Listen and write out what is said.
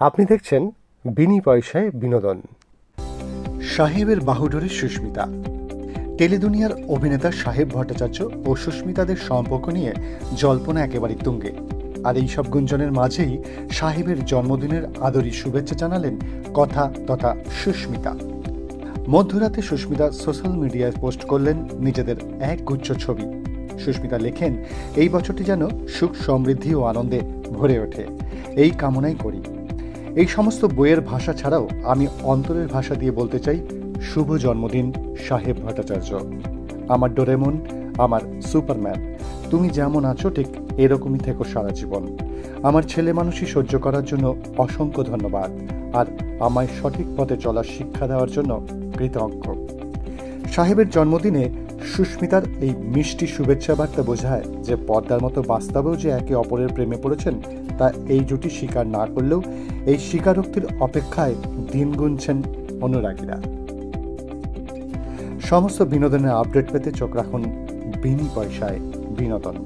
আপনি দেখছেন বিনি পয়সায় বিনোদন। সাহেবের বাহুডোরে সুস্মিতা। টেলিদুনিয়ার অভিনেতা সাহেব ভট্টাচার্য ও সুস্মিতাদের সম্পর্ক নিয়ে জল্পনা একেবারে তুঙ্গে। আর এই সব গুঞ্জনের মাঝেই সাহেবের জন্মদিনের আদরি শুভেচ্ছা জানালেন কথা তথা সুস্মিতা। মধ্যরাতে সুস্মিতা সোশ্যাল মিডিয়ায় পোস্ট করলেন নিজেদের এক গুচ্ছ ছবি। সুস্মিতা লেখেন, এই বছরটি যেন সুখ সমৃদ্ধি ও আনন্দে ভরে ওঠে, এই কামনাই করি। এই সমস্ত বইয়ের ভাষা ছাড়াও আমি অন্তরের ভাষা দিয়ে বলতে চাই, শুভ জন্মদিন সাহেব ভট্টাচার্য। আমার ডোরেমন, আমার সুপারম্যান, তুমি যেমন আছো ঠিক এরকমই থেকো সারা জীবন। আমার ছেলে মানুষই সহ্য করার জন্য অসংখ্য ধন্যবাদ, আর আমায় সঠিক পথে চলার শিক্ষা দেওয়ার জন্য কৃতজ্ঞ। সাহেবের জন্মদিনে সুস্মিতার এই মিষ্টি শুভেচ্ছা বার্তা বোঝায় যে পর্দার মতো বাস্তবেও যে একে অপরের প্রেমে পড়েছেন তা এই জুটি স্বীকার না করলেও এই স্বীকারোক্তির অপেক্ষায় দিন গুনছেন অনুরাগীরা। সমস্ত বিনোদনের আপডেট পেতে চোখ রাখুন বিনি পয়সায় বিনোদন।